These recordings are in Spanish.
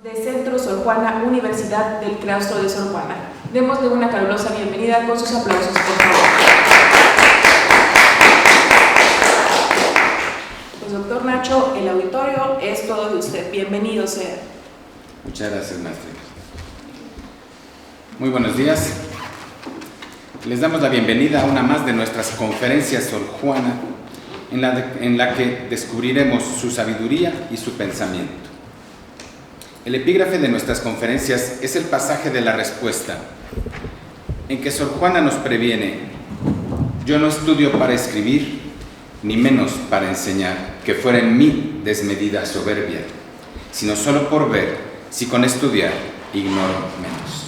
De Centro Sor Juana, Universidad del Claustro de Sor Juana. Démosle una calurosa bienvenida con sus aplausos, por favor. Pues doctor Nacho, el auditorio es todo de usted. Bienvenido sea. Muchas gracias, maestra. Muy buenos días. Les damos la bienvenida a una más de nuestras conferencias Sor Juana, en la que descubriremos su sabiduría y su pensamiento. El epígrafe de nuestras conferencias es el pasaje de la respuesta, en que Sor Juana nos previene: yo no estudio para escribir, ni menos para enseñar, que fuera en mí desmedida soberbia, sino solo por ver si con estudiar ignoro menos.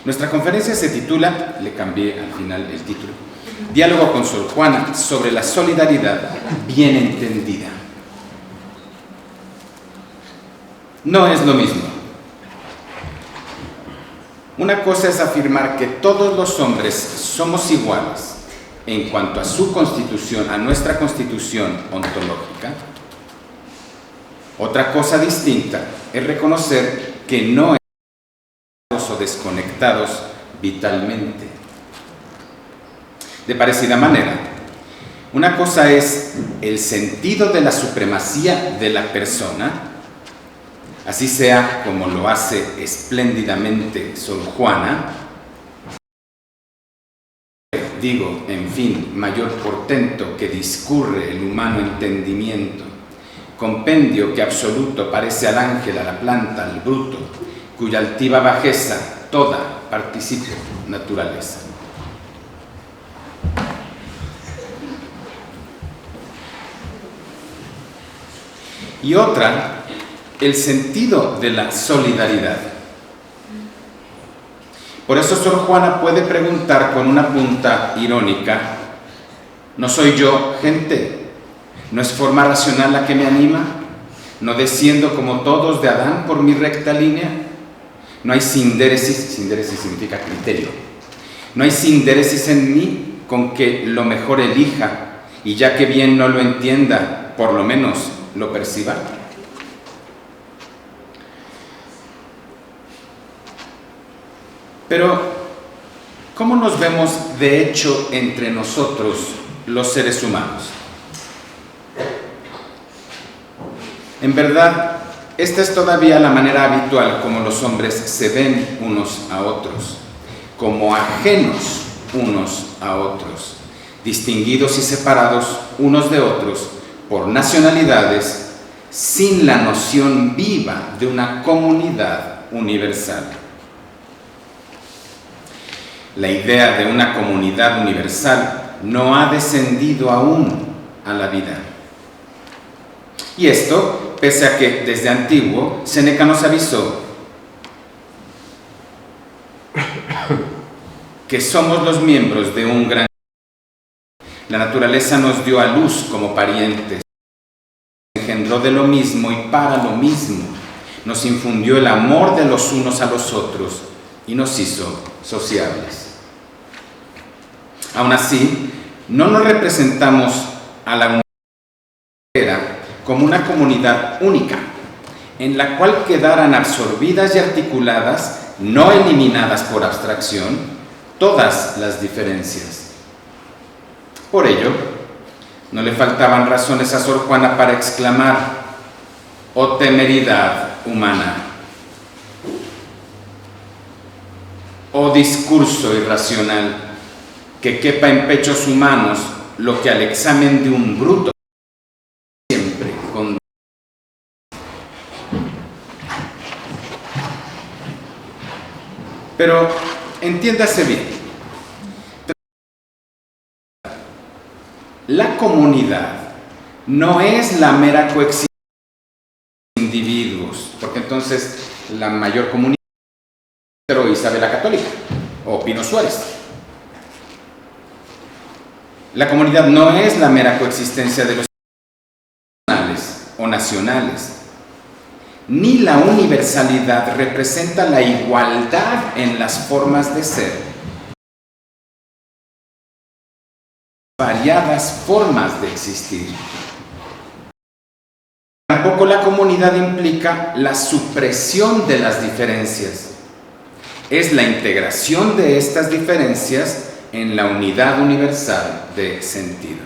Nuestra conferencia se titula, le cambié al final el título, Diálogo con Sor Juana sobre la solidaridad bien entendida. No es lo mismo. Una cosa es afirmar que todos los hombres somos iguales en cuanto a su constitución, a nuestra constitución ontológica. Otra cosa distinta es reconocer que no estamos o desconectados vitalmente. De parecida manera, una cosa es el sentido de la supremacía de la persona, así sea como lo hace espléndidamente Sor Juana, digo, en fin, mayor portento que discurre el humano entendimiento, compendio que absoluto parece al ángel, a la planta, al bruto, cuya altiva bajeza toda participa naturaleza. Y otra, el sentido de la solidaridad. Por eso Sor Juana puede preguntar con una punta irónica: ¿no soy yo gente? ¿No es forma racional la que me anima? ¿No desciendo como todos de Adán por mi recta línea? ¿No hay sindéresis significa criterio, no hay sindéresis en mí con que lo mejor elija, y ya que bien no lo entienda, por lo menos lo perciba? Pero, ¿cómo nos vemos de hecho entre nosotros, los seres humanos? En verdad, esta es todavía la manera habitual como los hombres se ven unos a otros, como ajenos unos a otros, distinguidos y separados unos de otros por nacionalidades, sin la noción viva de una comunidad universal. La idea de una comunidad universal no ha descendido aún a la vida. Y esto, pese a que desde antiguo Séneca nos avisó que somos los miembros de un gran... La naturaleza nos dio a luz como parientes, engendró de lo mismo y para lo mismo, nos infundió el amor de los unos a los otros y nos hizo sociables. Aún así, no nos representamos a la humanidad como una comunidad única, en la cual quedaran absorbidas y articuladas, no eliminadas por abstracción, todas las diferencias. Por ello, no le faltaban razones a Sor Juana para exclamar: ¡oh temeridad humana! ¡Oh discurso irracional! Que quepa en pechos humanos lo que al examen de un bruto siempre con... Pero entiéndase bien, la comunidad no es la mera coexistencia de individuos, porque entonces la mayor comunidad es Isabel la Católica o Pino Suárez. La comunidad no es la mera coexistencia de los nacionales o nacionales, ni la universalidad representa la igualdad en las formas de ser, variadas formas de existir. Tampoco la comunidad implica la supresión de las diferencias. Es la integración de estas diferencias en la unidad universal de sentido.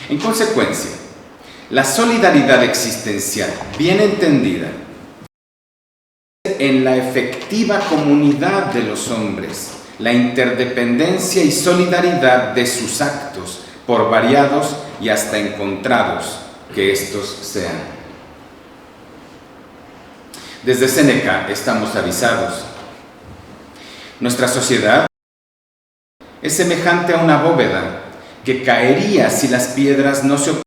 En consecuencia, la solidaridad existencial, bien entendida, en la efectiva comunidad de los hombres, la interdependencia y solidaridad de sus actos, por variados y hasta encontrados que estos sean. Desde Séneca estamos avisados. Nuestra sociedad es semejante a una bóveda que caería si las piedras no se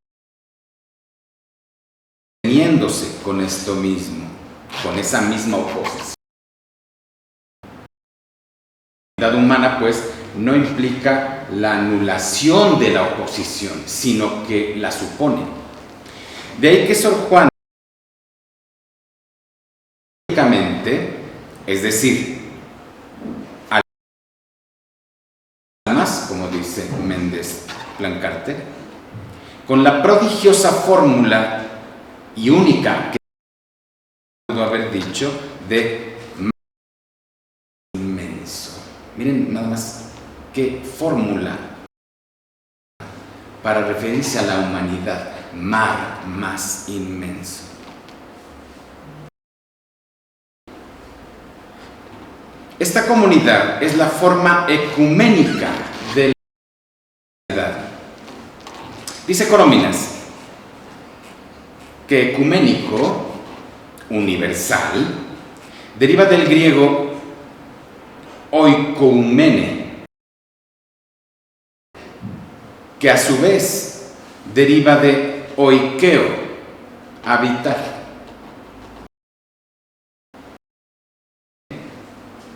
oponiéndose con esto mismo, con esa misma oposición. La unidad humana, pues, no implica la anulación de la oposición, sino que la supone. De ahí que Sor Juana, es decir, almas, como dice Méndez Plancarte, con la prodigiosa fórmula y única que pudo haber dicho de inmenso. Miren nada más qué fórmula para referirse a la humanidad, mar más inmenso. Esta comunidad es la forma ecuménica de la humanidad. Dice Coromines que ecuménico, universal, deriva del griego oikoumene, que a su vez deriva de oikeo, habitar,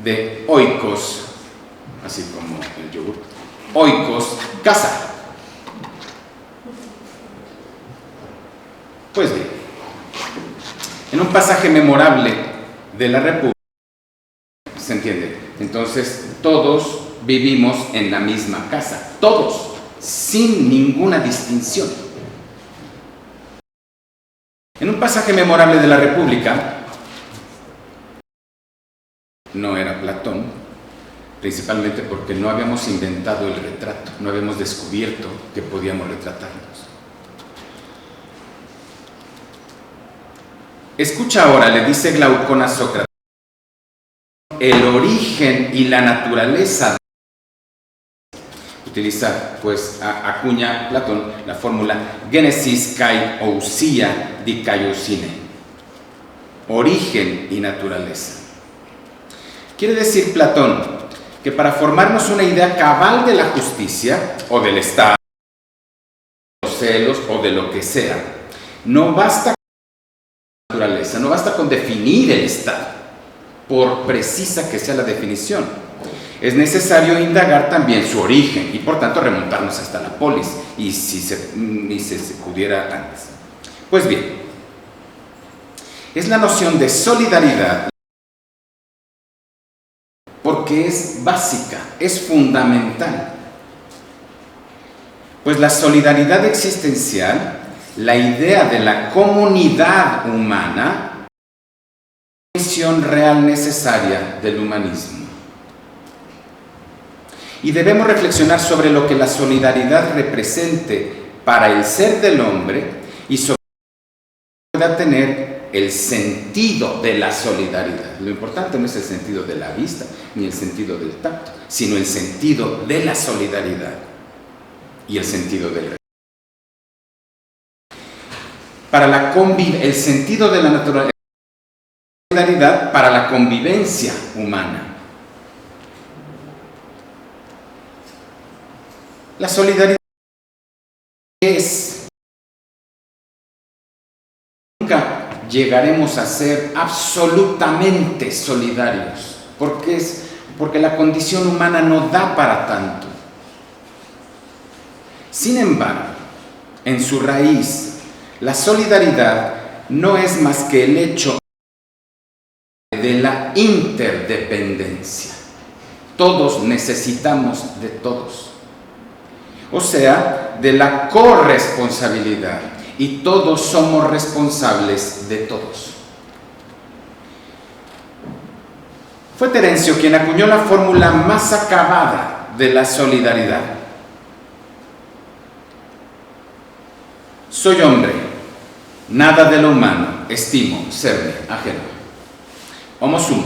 de oikos, así como el yogur, oikos, casa. Pues bien, en un pasaje memorable de la República, ¿se entiende? Entonces, todos vivimos en la misma casa, todos, sin ninguna distinción. En un pasaje memorable de la República, no era Platón, principalmente porque no habíamos inventado el retrato, no habíamos descubierto que podíamos retratarnos. Escucha ahora, le dice Glaucón a Sócrates, el origen y la naturaleza. Utiliza, pues, acuña Platón la fórmula Génesis kai ousia di kaiosine, origen y naturaleza. Quiere decir Platón que para formarnos una idea cabal de la justicia o del Estado, de los celos o de lo que sea, no basta con la naturaleza, no basta con definir el Estado, por precisa que sea la definición. Es necesario indagar también su origen y por tanto remontarnos hasta la polis y si se pudiera antes. Pues bien, es la noción de solidaridad porque es básica, es fundamental. Pues la solidaridad existencial, la idea de la comunidad humana, es la misión real necesaria del humanismo. Y debemos reflexionar sobre lo que la solidaridad represente para el ser del hombre y sobre lo que pueda tener el sentido de la solidaridad. Lo importante no es el sentido de la vista ni el sentido del tacto, sino el sentido de la solidaridad y el sentido del respeto. Para el sentido de la naturaleza, la solidaridad para la convivencia humana. La solidaridad es, nunca llegaremos a ser absolutamente solidarios, porque la condición humana no da para tanto. Sin embargo, en su raíz, la solidaridad no es más que el hecho de la interdependencia. Todos necesitamos de todos. O sea, de la corresponsabilidad y todos somos responsables de todos. Fue Terencio quien acuñó la fórmula más acabada de la solidaridad. Soy hombre, nada de lo humano estimo serme ajeno. Homo sum,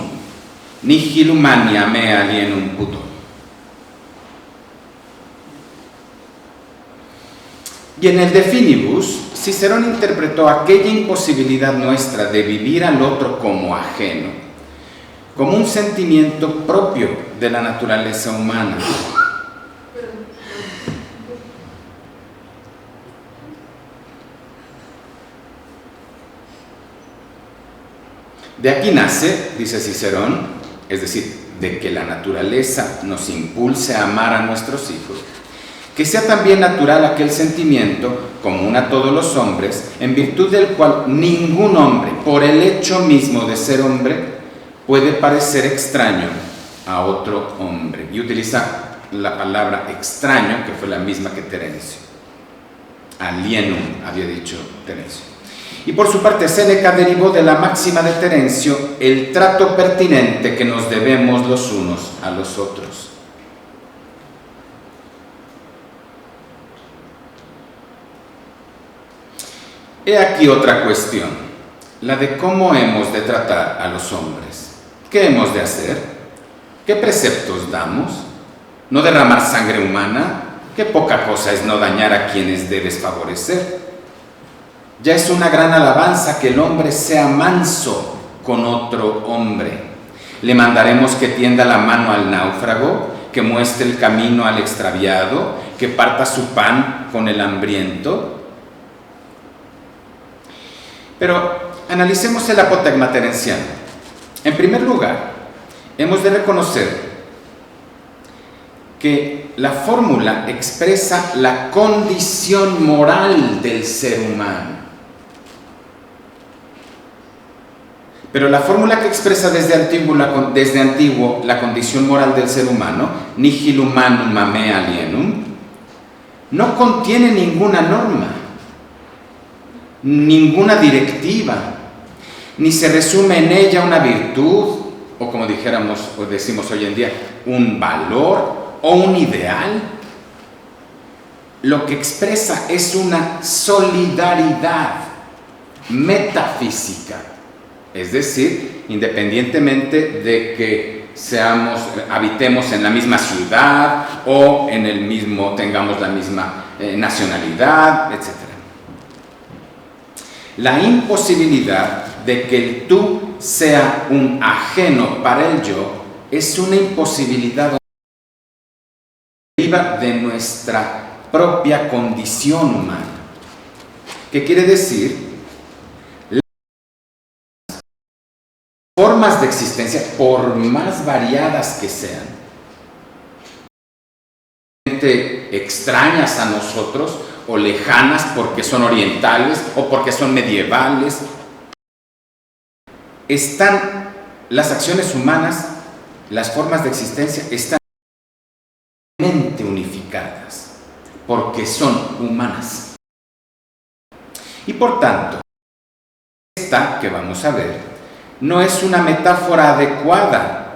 nihil humania me alienum puto. Y en el De Finibus, Cicerón interpretó aquella imposibilidad nuestra de vivir al otro como ajeno, como un sentimiento propio de la naturaleza humana. De aquí nace, dice Cicerón, es decir, de que la naturaleza nos impulse a amar a nuestros hijos, que sea también natural aquel sentimiento, común a todos los hombres, en virtud del cual ningún hombre, por el hecho mismo de ser hombre, puede parecer extraño a otro hombre. Y utiliza la palabra extraño, que fue la misma que Terencio. Alienum, había dicho Terencio. Y por su parte, Séneca derivó de la máxima de Terencio el trato pertinente que nos debemos los unos a los otros. He aquí otra cuestión, la de cómo hemos de tratar a los hombres. ¿Qué hemos de hacer? ¿Qué preceptos damos? ¿No derramar sangre humana? Qué poca cosa es no dañar a quienes debes favorecer. Ya es una gran alabanza que el hombre sea manso con otro hombre. Le mandaremos que tienda la mano al náufrago, que muestre el camino al extraviado, que parta su pan con el hambriento. Pero analicemos el apotegma terenciano. En primer lugar, hemos de reconocer que la fórmula expresa la condición moral del ser humano. Pero la fórmula que expresa desde antiguo la condición moral del ser humano, nihil humanum me alienum, no contiene ninguna norma, ninguna directiva, ni se resume en ella una virtud, o como dijéramos o decimos hoy en día, un valor o un ideal. Lo que expresa es una solidaridad metafísica, es decir, independientemente de que habitemos en la misma ciudad o tengamos la misma nacionalidad, etc. La imposibilidad de que el tú sea un ajeno para el yo es una imposibilidad que deriva de nuestra propia condición humana. ¿Qué quiere decir? Las formas de existencia, por más variadas que sean, extrañas a nosotros o lejanas porque son orientales o porque son medievales, las acciones humanas, las formas de existencia están unificadas porque son humanas. Y por tanto, esta que vamos a ver no es una metáfora adecuada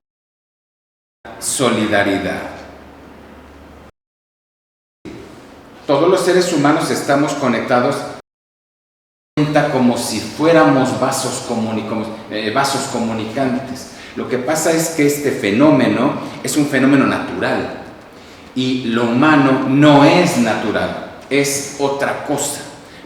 de solidaridad. Todos los seres humanos estamos conectados como si fuéramos vasos comunicantes. Lo que pasa es que este fenómeno es un fenómeno natural y lo humano no es natural, es otra cosa.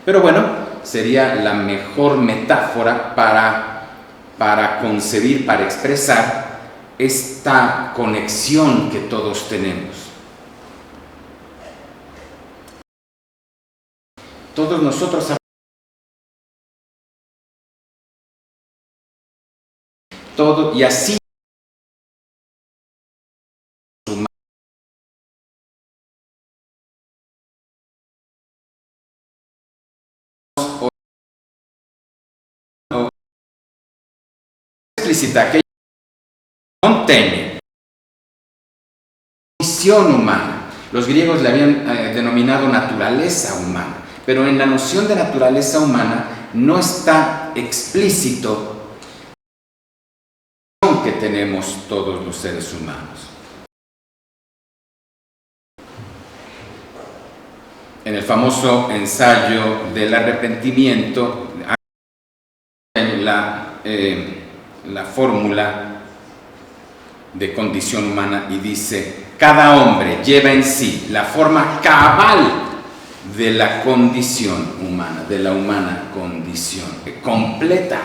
Pero bueno, sería la mejor metáfora para concebir, para expresar esta conexión que todos tenemos. Todos nosotros y así explícita que contiene condición humana. Los griegos le habían denominado naturaleza humana, pero en la noción de naturaleza humana no está explícito que tenemos todos los seres humanos. En el famoso ensayo del arrepentimiento, la fórmula de condición humana y dice: cada hombre lleva en sí la forma cabal de la condición humana, de la humana condición, completa.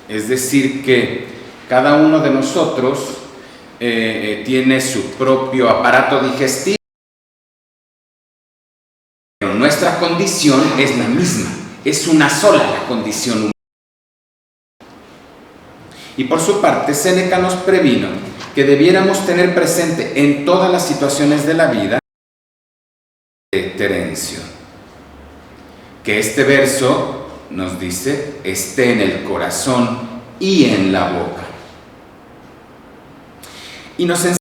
Es decir, que cada uno de nosotros tiene su propio aparato digestivo, pero nuestra condición es la misma, es una sola la condición humana. Y por su parte, Séneca nos previno que debiéramos tener presente en todas las situaciones de la vida de Terencio, que este verso nos dice esté en el corazón y en la boca. Y nos enseña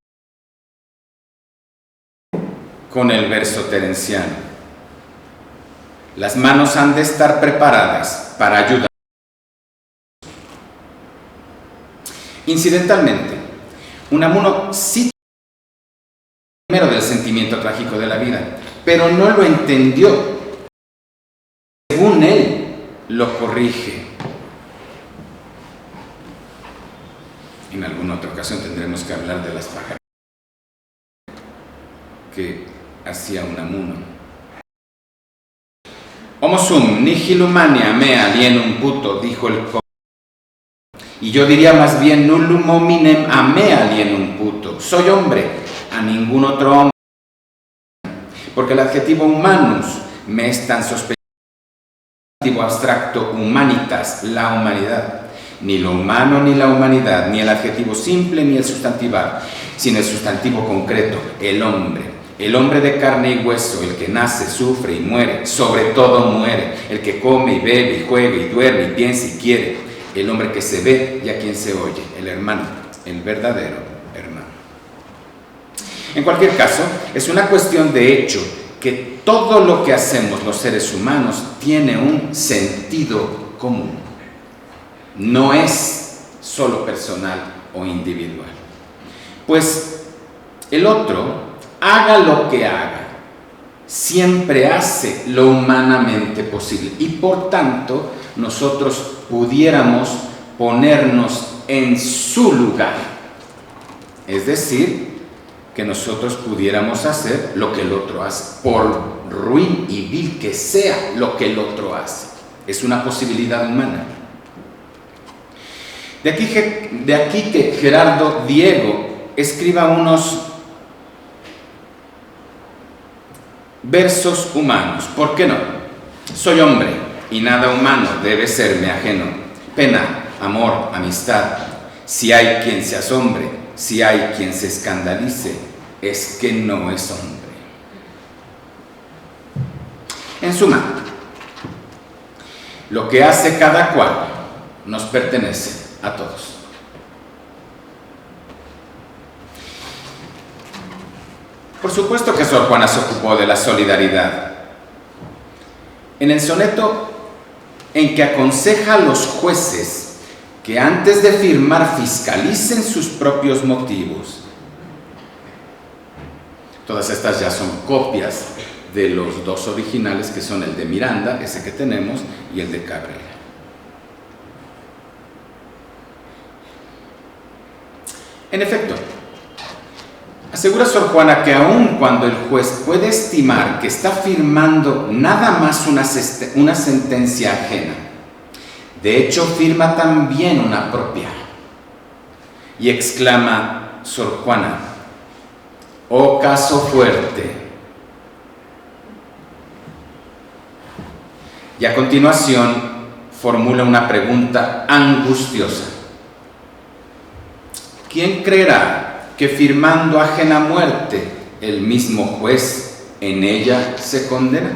con el verso terenciano: las manos han de estar preparadas para ayudar. Incidentalmente, Unamuno sí primero del sentimiento trágico de la vida, pero no lo entendió. Según él, lo corrige. En alguna otra ocasión tendremos que hablar de las pajas que hacía Unamuno. Homo sum nihil humania mea alienum puto, dijo el co. Y yo diría más bien nullum hominem a me alienum puto. Soy hombre, a ningún otro hombre. Porque el adjetivo humanus me es tan sospechoso. El adjetivo abstracto humanitas, la humanidad. Ni lo humano ni la humanidad, ni el adjetivo simple ni el sustantivar, sino el sustantivo concreto, el hombre. El hombre de carne y hueso, el que nace, sufre y muere, sobre todo muere. El que come y bebe y juega y duerme y piensa y quiere. El hombre que se ve y a quien se oye, el hermano, el verdadero hermano. En cualquier caso, es una cuestión de hecho que todo lo que hacemos los seres humanos tiene un sentido común. No es solo personal o individual. Pues el otro, haga lo que haga, siempre hace lo humanamente posible y por tanto nosotros pudiéramos ponernos en su lugar. Es decir, que nosotros pudiéramos hacer lo que el otro hace, por ruin y vil que sea lo que el otro hace. Es una posibilidad humana. De aquí que Gerardo Diego escriba unos versos humanos. ¿Por qué no? Soy hombre y nada humano debe serme ajeno. Pena, amor, amistad. Si hay quien se asombre, si hay quien se escandalice, es que no es hombre. En suma, lo que hace cada cual nos pertenece a todos. Por supuesto que Sor Juana se ocupó de la solidaridad. En el soneto en que aconseja a los jueces que antes de firmar fiscalicen sus propios motivos. Todas estas ya son copias de los dos originales, que son el de Miranda, ese que tenemos, y el de Cabrera. En efecto, asegura Sor Juana que aun cuando el juez puede estimar que está firmando nada más una sentencia ajena, de hecho firma también una propia. Y exclama Sor Juana: ¡oh caso fuerte! Y a continuación formula una pregunta angustiosa: ¿quién creerá que firmando ajena muerte el mismo juez en ella se condena?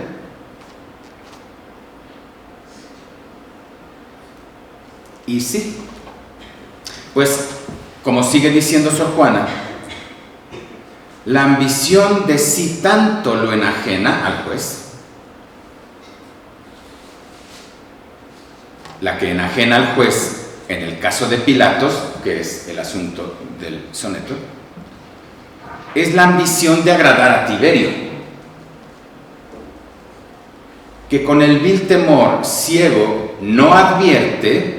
Y sí, pues como sigue diciendo Sor Juana, la ambición de sí tanto lo enajena al juez la que enajena al juez en el caso de Pilatos, que es el asunto del soneto, es la ambición de agradar a Tiberio, que con el vil temor ciego no advierte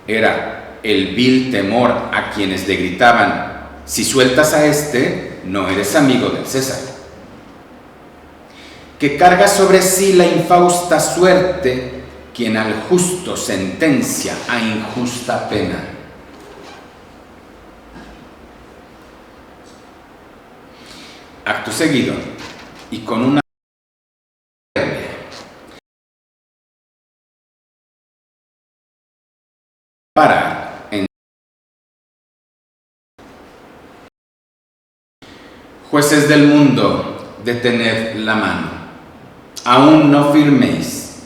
era el vil temor a quienes le gritaban: si sueltas a este, no eres amigo del César, que carga sobre sí la infausta suerte quien al justo sentencia a injusta pena. Acto seguido, y con una para en jueces del mundo, detened la mano, aún no firméis,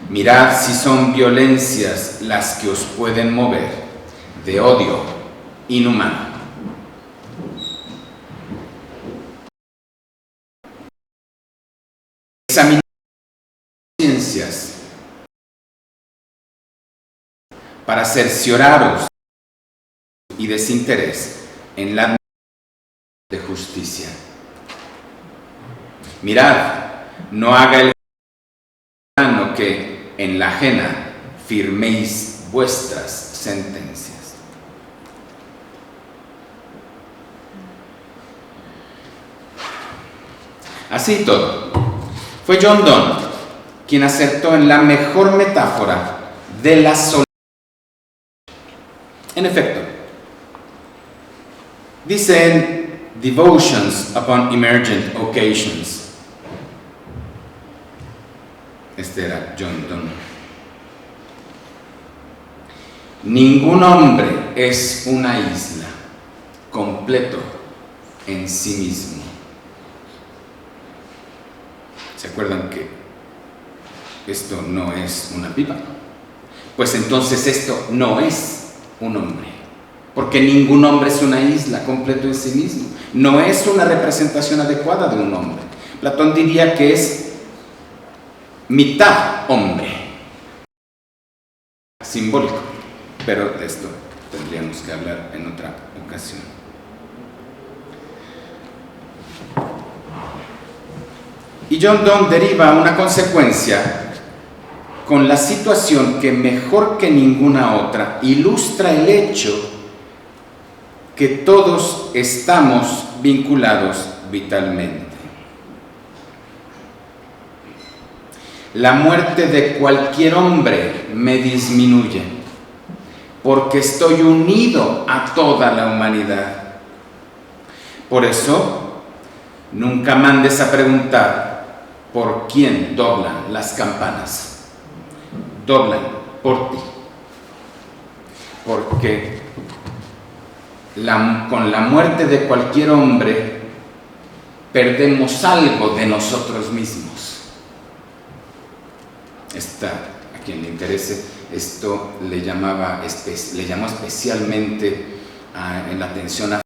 mirad si son violencias las que os pueden mover de odio inhumano. Examinad ciencias para cercioraros y desinterés en la de justicia. Mirad, no haga el plano que en la ajena firméis vuestras sentencias. Así todo, fue John Donne quien acertó en la mejor metáfora de la soledad. En efecto, dice en Devotions upon Emergent Occasions, este era John Donne: ningún hombre es una isla, completo en sí mismo. ¿Se acuerdan que esto no es una pipa? Pues entonces esto no es un hombre, porque ningún hombre es una isla, completo en sí mismo. No es una representación adecuada de un hombre. Platón diría que es mitad hombre, simbólico, pero de esto tendríamos que hablar en otra ocasión. Y John Donne deriva una consecuencia con la situación que mejor que ninguna otra ilustra el hecho que todos estamos vinculados vitalmente. La muerte de cualquier hombre me disminuye, porque estoy unido a toda la humanidad. Por eso, nunca mandes a preguntar por quién doblan las campanas. Doblan por ti. Porque con la muerte de cualquier hombre perdemos algo de nosotros mismos. A quien le interese, esto le llamó especialmente en la atención a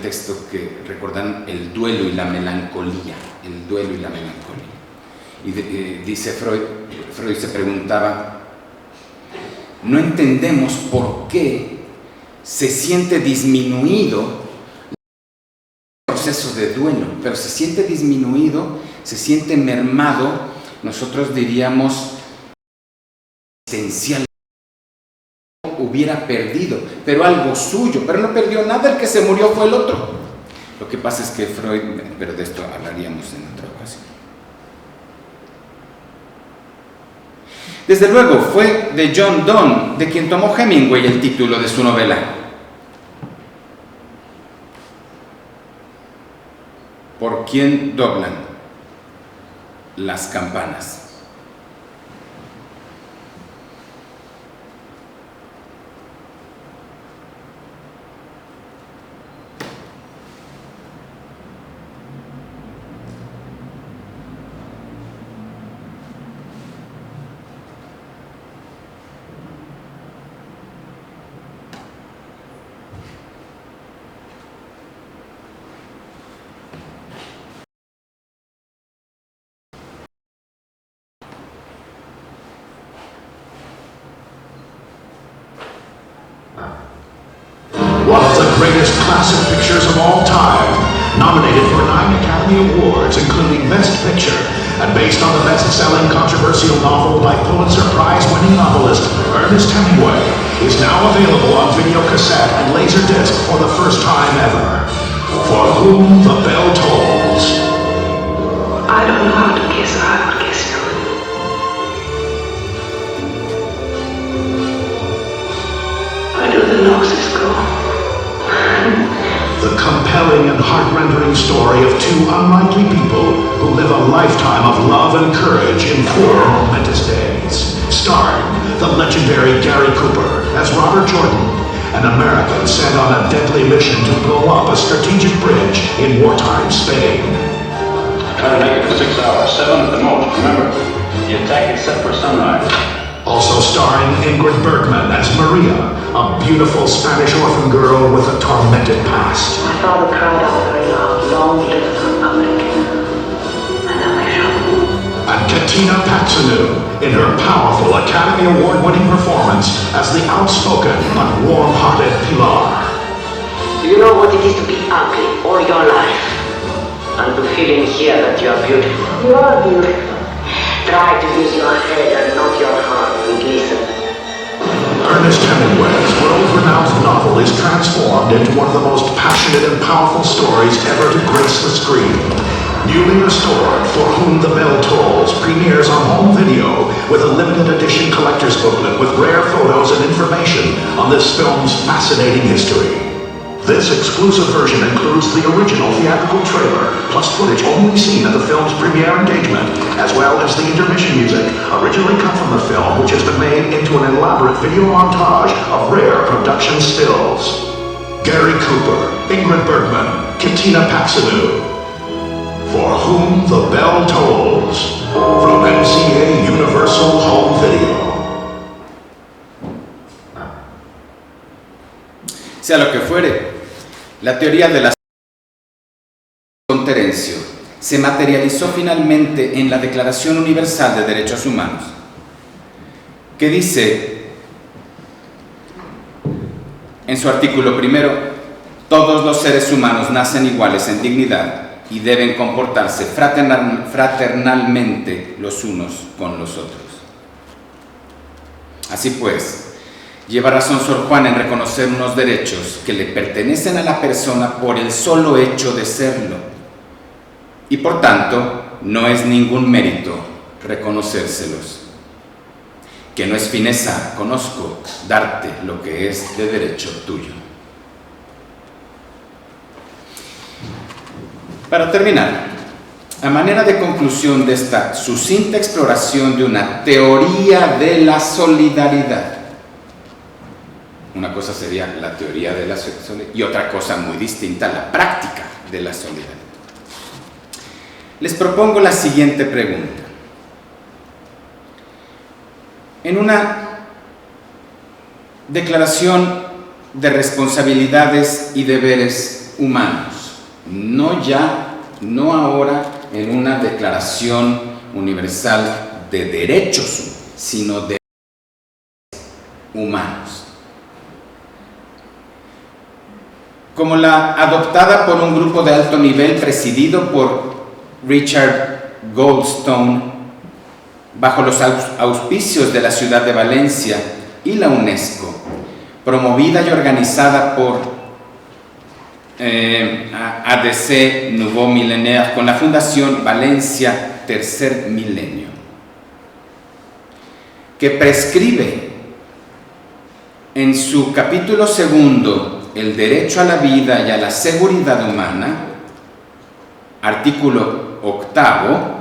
texto que recordan el duelo y la melancolía, el duelo y la melancolía. Y dice Freud se preguntaba: no entendemos por qué se siente disminuido el proceso de duelo, pero se siente disminuido, se siente mermado, nosotros diríamos existencial, hubiera perdido, pero algo suyo, pero no perdió nada, el que se murió fue el otro. Lo que pasa es que Freud, pero de esto hablaríamos en otra ocasión. Desde luego, fue de John Donne de quien tomó Hemingway el título de su novela. ¿Por quién doblan las campanas? greatest classic pictures of all time, nominated for 9 Academy Awards, including Best Picture, and based on the best-selling controversial novel by Pulitzer Prize-winning novelist Ernest Hemingway, is now available on video cassette and laserdisc for the first time ever. For Whom the Bell Tolls. I don't know how to kiss or I would kiss you. Where do the noses go? The compelling and heart-rendering story of 2 unlikely people who live a lifetime of love and courage in 4 momentous days. Starring the legendary Gary Cooper as Robert Jordan, an American sent on a deadly mission to blow up a strategic bridge in wartime Spain. Try to make it for 6 hours, 7 at the most. Remember, the attack is set for sunrise. Also starring Ingrid Bergman as Maria, a beautiful Spanish orphan girl with a tormented past. My father cried out very loud, long live the Republic. And then they shot him. And Katina Paxinou in her powerful Academy Award-winning performance as the outspoken but warm-hearted Pilar. Do you know what it is to be ugly all your life? And to feel in here that you are beautiful. You are beautiful. Try to use your head and not your heart and listen. Ernest Hemingway's world-renowned novel is transformed into one of the most passionate and powerful stories ever to grace the screen. Newly restored, For Whom the Bell Tolls premieres on home video with a limited edition collector's booklet with rare photos and information on this film's fascinating history. This exclusive version includes the original theatrical trailer, plus footage only seen at the film's premiere engagement, as well as the intermission music, originally cut from the film, which has been made into an elaborate video montage of rare production stills. Gary Cooper, Ingrid Bergman, Katina Paxinou. For Whom the Bell Tolls, from MCA Universal Home Video. Sea lo que fuere, la teoría de la con Terencio se materializó finalmente en la Declaración Universal de Derechos Humanos, que dice en su artículo primero: todos los seres humanos nacen iguales en dignidad y deben comportarse fraternalmente los unos con los otros. Así pues, lleva razón Sor Juana en reconocer unos derechos que le pertenecen a la persona por el solo hecho de serlo, y por tanto no es ningún mérito reconocérselos. Que no es fineza, conozco, darte lo que es de derecho tuyo. Para terminar, a manera de conclusión de esta sucinta exploración de una teoría de la solidaridad, una cosa sería la teoría de la solidaridad y otra cosa muy distinta, la práctica de la solidaridad. Les propongo la siguiente pregunta. En una declaración de responsabilidades y deberes humanos, no ahora en una declaración universal de derechos, sino de humanos, como la adoptada por un grupo de alto nivel presidido por Richard Goldstone, bajo los auspicios de la ciudad de Valencia y la UNESCO, promovida y organizada por ADC Nouveau Millénaire con la Fundación Valencia Tercer Milenio, que prescribe en su capítulo segundo el derecho a la vida y a la seguridad humana, artículo octavo,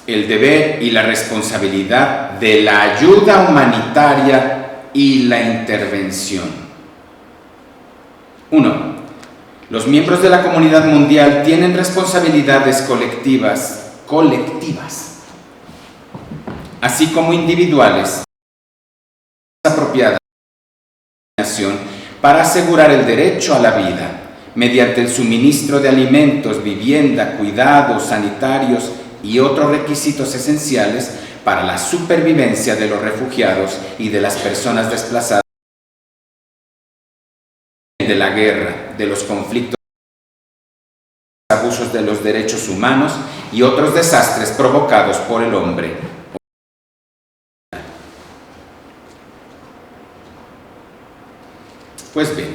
el deber y la responsabilidad de la ayuda humanitaria y la intervención. 1. Los miembros de la comunidad mundial tienen responsabilidades colectivas, así como individuales, apropiadas para asegurar el derecho a la vida mediante el suministro de alimentos, vivienda, cuidados sanitarios y otros requisitos esenciales para la supervivencia de los refugiados y de las personas desplazadas de la guerra, de los conflictos, abusos de los derechos humanos y otros desastres provocados por el hombre. Pues bien,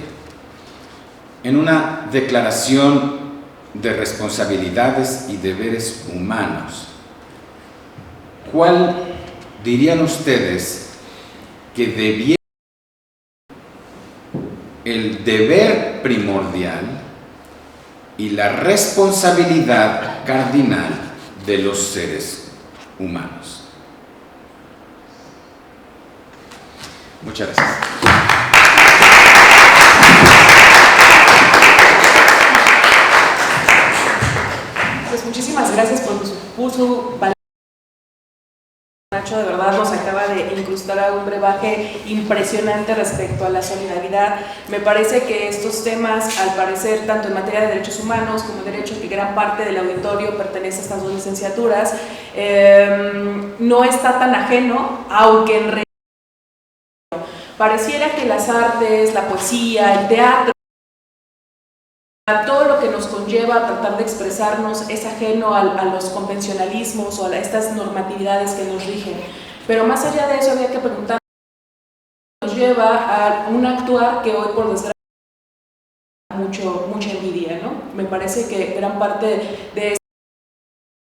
en una declaración de responsabilidades y deberes humanos, ¿cuál dirían ustedes que debiera el deber primordial y la responsabilidad cardinal de los seres humanos? Muchas gracias. Pues muchísimas gracias por su Nacho, de verdad nos acaba de incrustar a un brebaje impresionante respecto a la solidaridad. Me parece que estos temas, al parecer, tanto en materia de derechos humanos como en derecho, que gran parte del auditorio pertenece a estas dos licenciaturas, no está tan ajeno, aunque en realidad pareciera que las artes, la poesía, el teatro, todo lo que nos conlleva a tratar de expresarnos es ajeno a los convencionalismos o a estas normatividades que nos rigen. Pero más allá de eso había que preguntar nos lleva a un actuar que hoy por desgracia mucha envidia, ¿no? Me parece que gran parte de esta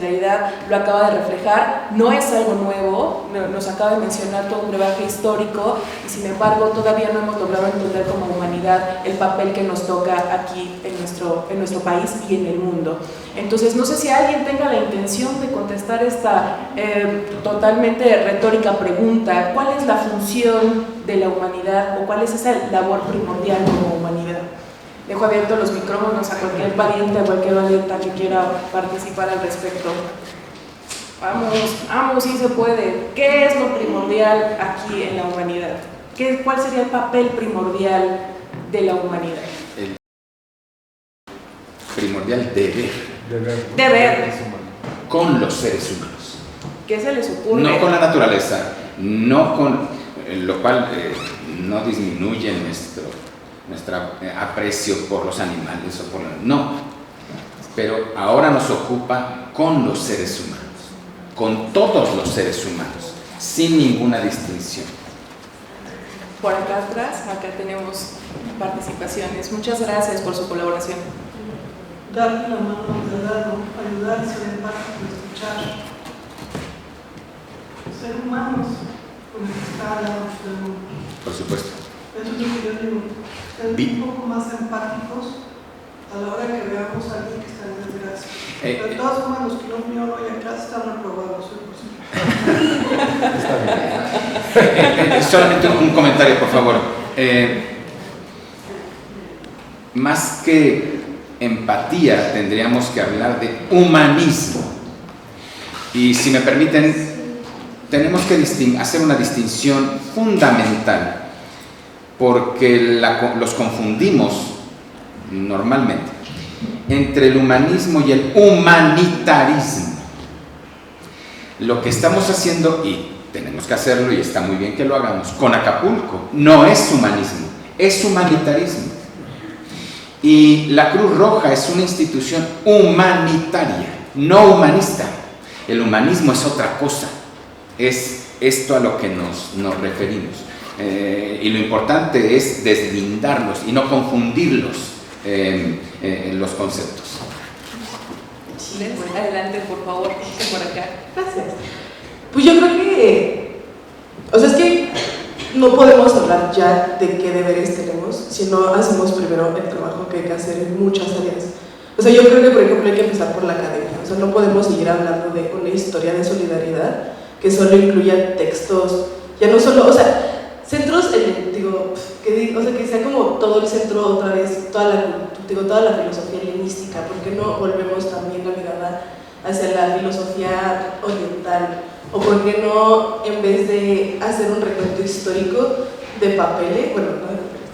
realidad lo acaba de reflejar, no es algo nuevo, nos acaba de mencionar todo un brebaje histórico y sin embargo todavía no hemos logrado entender como humanidad el papel que nos toca aquí en nuestro país y en el mundo. Entonces no sé si alguien tenga la intención de contestar esta totalmente retórica pregunta: ¿cuál es la función de la humanidad o cuál es esa labor primordial como humanidad? Dejo abiertos los micrófonos a cualquier valiente, a cualquier valienta que quiera participar al respecto. Vamos, sí se puede. ¿Qué es lo primordial aquí en la humanidad? ¿Cuál sería el papel primordial de la humanidad? El primordial deber. Deber. Con los seres humanos. ¿Qué se les ocurre? No con la naturaleza, no con lo cual no disminuye nuestro aprecio por los animales o no, pero ahora nos ocupa con los seres humanos, con todos los seres humanos, sin ninguna distinción. Por acá atrás, acá tenemos participaciones. Muchas gracias por su colaboración. Darle la mano de lado, ayudar, ser empático, escuchar. Ser humanos con el que está al lado del mundo. Por supuesto. Eso es lo que yo digo. Ser un poco más empáticos a la hora que veamos a alguien que está en desgracia. Pero de todas formas, los que no vinieron hoy a clase están reprobados. Está bien. Solamente un comentario, por favor. Más que empatía, tendríamos que hablar de humanismo. Y si me permiten, tenemos que hacer una distinción fundamental, porque los confundimos normalmente entre el humanismo y el humanitarismo. Lo que estamos haciendo, y tenemos que hacerlo y está muy bien que lo hagamos, con Acapulco, no es humanismo, es humanitarismo. Y la Cruz Roja es una institución humanitaria, no humanista. El humanismo es otra cosa, es esto a lo que nos referimos. Y lo importante es deslindarlos y no confundirlos los conceptos. Adelante, por favor, por acá. Gracias. Pues yo creo que, es que no podemos hablar ya de qué deberes tenemos si no hacemos primero el trabajo que hay que hacer en muchas áreas. Yo creo que, por ejemplo, hay que empezar por la academia. No podemos seguir hablando de una historia de solidaridad que solo incluya textos, ya no solo, centros, que sea como todo el centro otra vez, toda la filosofía helenística. ¿Por qué no volvemos también la mirada hacia la filosofía oriental? ¿O por qué no, en vez de hacer un recuento histórico de papeles,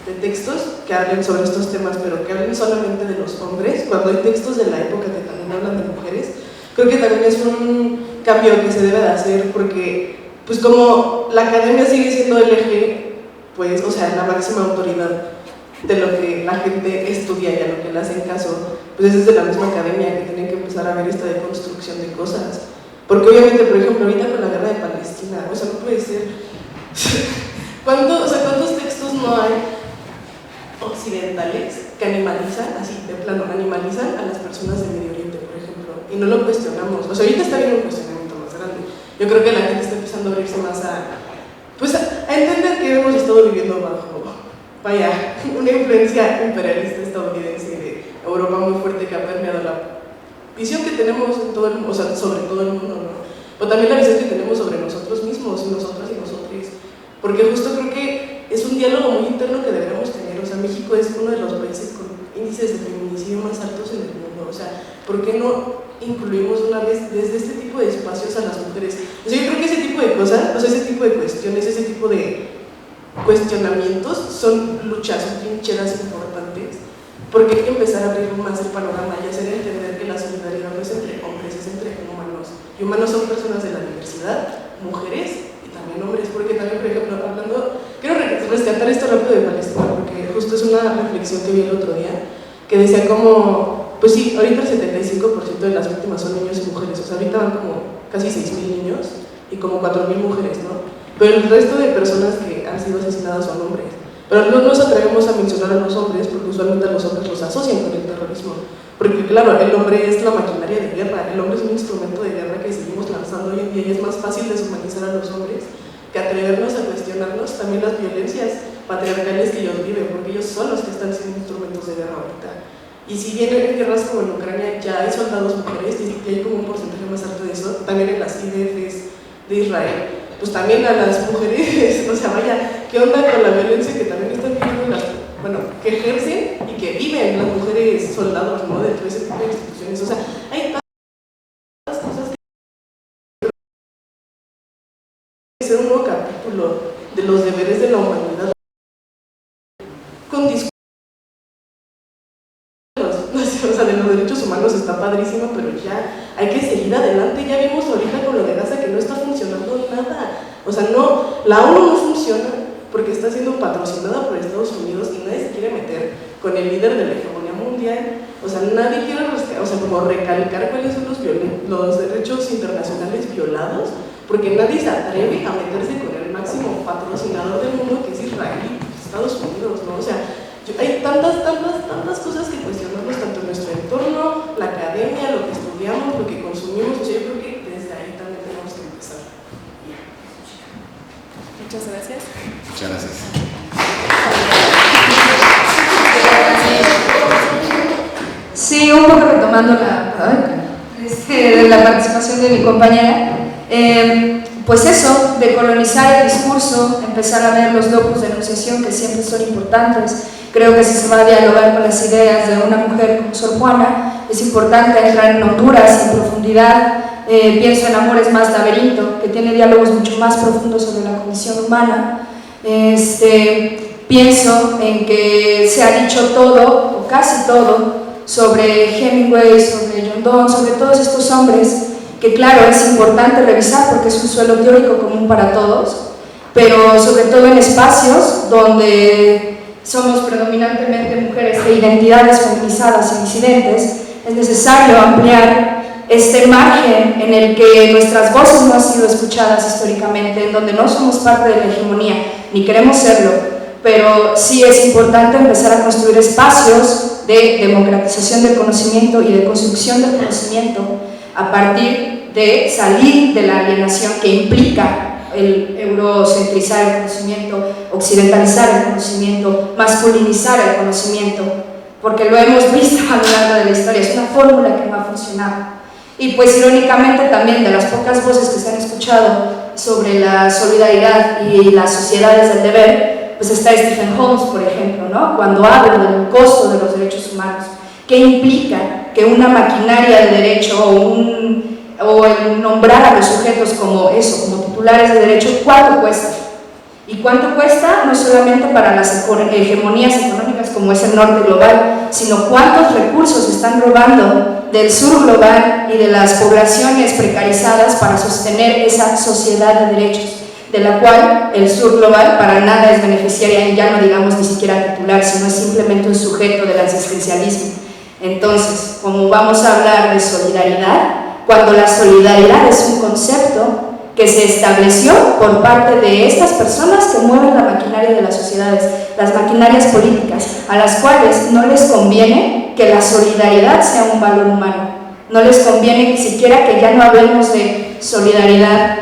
de textos que hablen sobre estos temas, pero que hablen solamente de los hombres, cuando hay textos de la época que también hablan de mujeres? Creo que también es un cambio que se debe de hacer, porque pues como la academia sigue siendo el eje, la máxima autoridad de lo que la gente estudia y a lo que le hacen caso, pues es desde la misma academia que tienen que empezar a ver esta deconstrucción de cosas. Porque obviamente, por ejemplo, ahorita con la guerra de Palestina, o sea, no puede ser. ¿Cuántos textos no hay occidentales que animalizan, así de plano, animalizan a las personas del Medio Oriente, por ejemplo? Y no lo cuestionamos. O sea, ahorita está bien un cuestionamiento más grande. Yo creo que la gente está empezando a abrirse más a entender que hemos estado viviendo bajo, una influencia imperialista estadounidense y de Europa muy fuerte que ha permeado la visión que tenemos en todo el mundo, o sea, sobre todo el mundo, ¿no? O también la visión que tenemos sobre nosotros mismos, y nosotras y nosotros. Porque justo creo que es un diálogo muy interno que debemos tener. O sea, México es uno de los países con índices de feminicidio más altos en el mundo. O sea, ¿por qué no incluimos una vez desde este tipo de espacios a las mujeres? O sea, yo creo que ese tipo de cosas, o sea, ese tipo de cuestiones, ese tipo de cuestionamientos son luchas, son trincheras importantes, porque hay que empezar a abrir más el panorama y hacer entender que la solidaridad no es entre hombres, es entre humanos. Y humanos son personas de la diversidad, mujeres y también hombres, porque también, por ejemplo, quiero rescatar esto rápido de Palestina, porque justo es una reflexión que vi el otro día, que decía como, pues sí, ahorita el 75% de las víctimas son niños y mujeres, o sea, ahorita van como casi 6.000 niños y como 4.000 mujeres, ¿no? Pero el resto de personas que han sido asesinadas son hombres. Pero no nos atrevemos a mencionar a los hombres porque usualmente a los hombres los asocian con el terrorismo. Porque claro, el hombre es la maquinaria de guerra, el hombre es un instrumento de guerra que seguimos lanzando hoy en día y es más fácil deshumanizar a los hombres que atrevernos a cuestionarnos también las violencias patriarcales que ellos viven, porque ellos son los que están siendo instrumentos de guerra ahorita. Y si bien en guerras como en Ucrania ya hay soldados mujeres y hay como un porcentaje más alto de eso, también en las IDFs de Israel, pues también a las mujeres, o sea, vaya, ¿qué onda con la violencia que también están viviendo que ejercen y que viven las mujeres soldados, ¿no? Dentro de ese tipo de instituciones? O sea, hay tantas cosas que ser un nuevo capítulo de los deberes de la humanidad con discursos, o sea, de los derechos humanos está padrísimo, pero ya hay que seguir adelante. Ya vimos ahorita con lo de Gaza que no está funcionando nada. O sea, no, la ONU no funciona porque está siendo patrocinada por Estados Unidos y nadie se quiere meter con el líder de la hegemonía mundial. O sea, nadie quiere como recalcar cuáles son los derechos internacionales violados, porque nadie se atreve a meterse con el máximo patrocinador del mundo, que es Israel y Estados Unidos, ¿no? O sea, hay tantas cosas que cuestionamos, tanto en nuestro entorno, la academia, lo que estudiamos, lo que consumimos. O sea, yo creo que desde ahí también tenemos que empezar. Muchas gracias. Muchas gracias. Sí, un poco retomando la participación de mi compañera, pues eso, de colonizar el discurso, empezar a ver los locus de enunciación que siempre son importantes. Creo que si se va a dialogar con las ideas de una mujer como Sor Juana, es importante entrar en Honduras en profundidad. Pienso en Amores más laberinto, que tiene diálogos mucho más profundos sobre la condición humana. Pienso en que se ha dicho todo, o casi todo, sobre Hemingway, sobre John Donne, sobre todos estos hombres, que claro, es importante revisar porque es un suelo teórico común para todos, pero sobre todo en espacios donde somos predominantemente mujeres de identidades feminizadas y disidentes, es necesario ampliar este margen en el que nuestras voces no han sido escuchadas históricamente, en donde no somos parte de la hegemonía, ni queremos serlo, pero sí es importante empezar a construir espacios de democratización del conocimiento y de construcción del conocimiento a partir de salir de la alienación que implica el eurocentrizar el conocimiento, occidentalizar el conocimiento, masculinizar el conocimiento, porque lo hemos visto a lo largo de la historia, es una fórmula que no ha funcionado. Y pues irónicamente también de las pocas voces que se han escuchado sobre la solidaridad y las sociedades del deber, pues está Stephen Holmes, por ejemplo, ¿no? Cuando habla del costo de los derechos humanos, ¿qué implica que una maquinaria de derecho o el nombrar a los sujetos como eso, como titulares de derecho, cuánto cuesta? ¿Y cuánto cuesta? No solamente para las hegemonías económicas como es el norte global, sino cuántos recursos están robando del sur global y de las poblaciones precarizadas para sostener esa sociedad de derechos. de la cual el sur global para nada es beneficiaria, y ya no digamos ni siquiera titular, sino es simplemente un sujeto del asistencialismo. Entonces, como vamos a hablar de solidaridad, cuando la solidaridad es un concepto que se estableció por parte de estas personas que mueven la maquinaria de las sociedades, las maquinarias políticas, a las cuales no les conviene que la solidaridad sea un valor humano, no les conviene siquiera que ya no hablemos de solidaridad,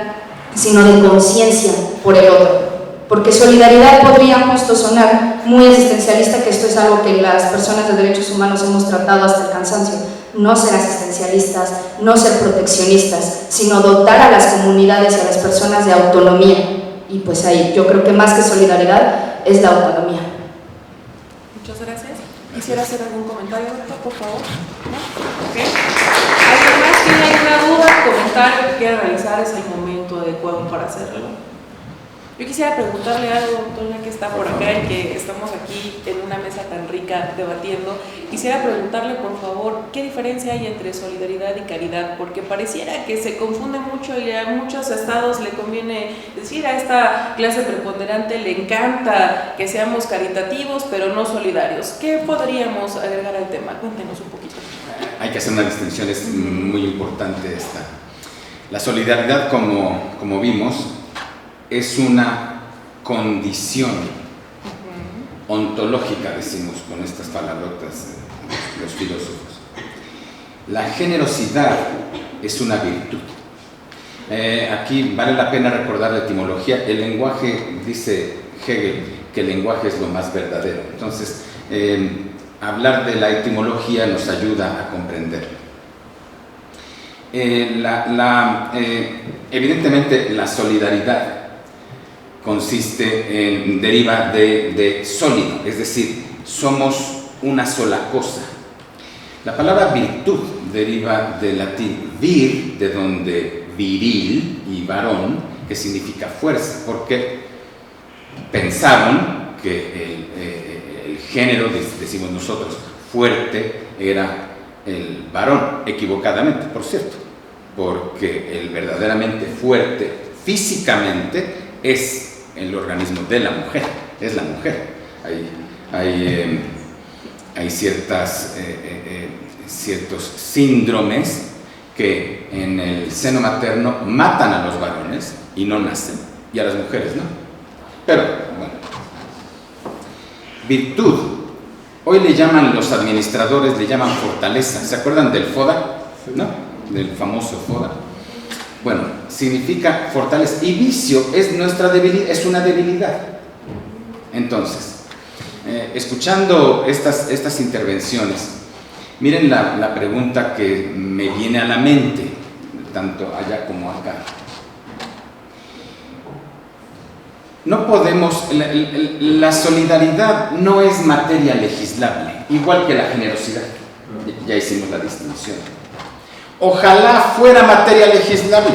sino de conciencia por el otro, porque solidaridad podría justo sonar muy existencialista, que esto es algo que las personas de derechos humanos hemos tratado hasta el cansancio. No ser asistencialistas, no ser proteccionistas, sino dotar a las comunidades y a las personas de autonomía. Y pues ahí, yo creo que más que solidaridad es la autonomía. Muchas gracias. ¿Quisiera hacer algún comentario, doctor, por favor? ¿No? ¿Okay? ¿Alguien más tiene alguna duda, comentario que quiera realizar? Es el momento adecuado para hacerlo. Yo quisiera preguntarle algo, doctor, ya que está por acá y que estamos aquí en una mesa tan rica debatiendo. Quisiera preguntarle, por favor, ¿qué diferencia hay entre solidaridad y caridad? Porque pareciera que se confunde mucho y a muchos estados le conviene decir a esta clase preponderante le encanta que seamos caritativos, pero no solidarios. ¿Qué podríamos agregar al tema? Cuéntenos un poquito. Hay que hacer una distinción, es muy importante esta. La solidaridad, como vimos, es una condición ontológica, decimos con estas palabrotas los filósofos. La generosidad es una virtud. Aquí vale la pena recordar la etimología. El lenguaje, dice Hegel, que el lenguaje es lo más verdadero. Entonces, hablar de la etimología nos ayuda a comprender. Evidentemente, la solidaridad deriva de sólido, es decir, somos una sola cosa. La palabra virtud deriva del latín vir, de donde viril y varón, que significa fuerza, porque pensaron que el género, decimos nosotros, fuerte, era el varón, equivocadamente, por cierto, porque el verdaderamente fuerte físicamente es el organismo de la mujer, es la mujer. Hay ciertos síndromes que en el seno materno matan a los varones y no nacen, y a las mujeres no. Pero, bueno, virtud, hoy le llaman los administradores, le llaman fortaleza. ¿Se acuerdan del FODA? ¿No? Del famoso FODA. Bueno, significa fortaleza, y vicio es nuestra debilidad, es una debilidad. Entonces, escuchando estas intervenciones, miren la pregunta que me viene a la mente, tanto allá como acá. No podemos, la solidaridad no es materia legislable, igual que la generosidad. Ya hicimos la distinción. Ojalá fuera materia legislable,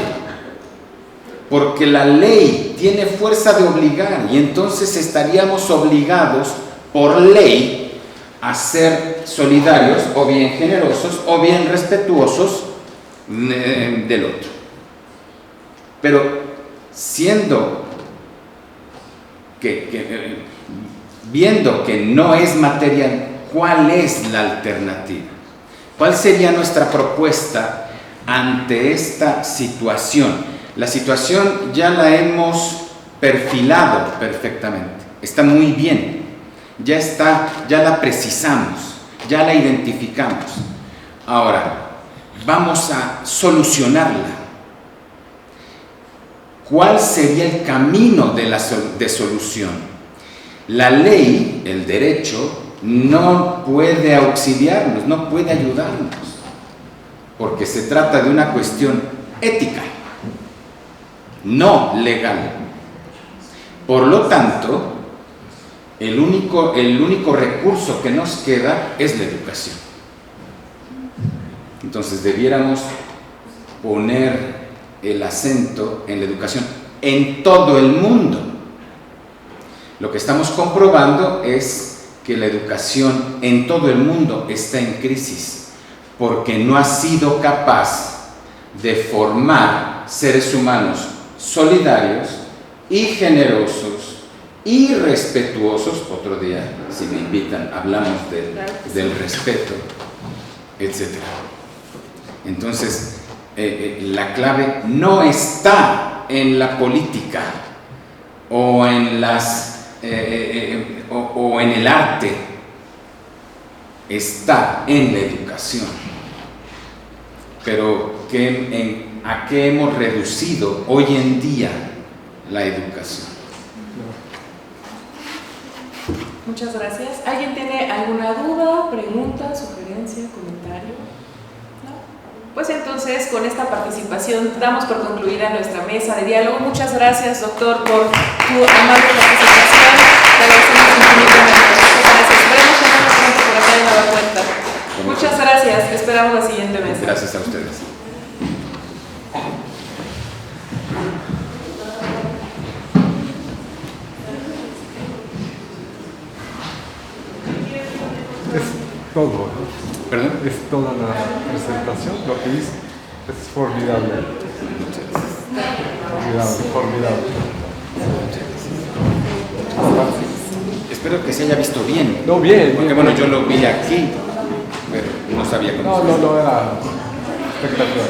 porque la ley tiene fuerza de obligar y entonces estaríamos obligados por ley a ser solidarios, o bien generosos, o bien respetuosos del otro. Pero viendo que no es material, ¿cuál es la alternativa? ¿Cuál sería nuestra propuesta ante esta situación? La situación ya la hemos perfilado perfectamente, está muy bien, ya la precisamos, ya la identificamos. Ahora, vamos a solucionarla. ¿Cuál sería el camino de solución? La ley, el derecho, no puede auxiliarnos, no puede ayudarnos, porque se trata de una cuestión ética, no legal. Por lo tanto, el único recurso que nos queda es la educación. Entonces debiéramos poner el acento en la educación en todo el mundo. Lo que estamos comprobando es que la educación en todo el mundo está en crisis, porque no ha sido capaz de formar seres humanos solidarios y generosos y respetuosos. Otro día, si me invitan, hablamos del respeto, etc. Entonces, la clave no está en la política o en o en el arte, está en la educación. Pero ¿a qué hemos reducido hoy en día la educación? Muchas gracias. ¿Alguien tiene alguna duda, pregunta, sugerencia, comentario? ¿No? Pues entonces, con esta participación damos por concluida nuestra mesa de diálogo. Muchas gracias, doctor, por tu amable participación. Te agradecemos infinitamente. Muchas gracias. Esperemos tenernos pronto por acá en Nueva Cuenta. Muchas gracias. Esperamos la siguiente mesa. Gracias a ustedes. Es todo, ¿no? ¿Perdón? Es toda la presentación, lo que hice es formidable. Formidable. Espero que se haya visto bien. No, bien. Porque bueno, yo lo vi aquí, pero no sabía cómo. No, era espectacular.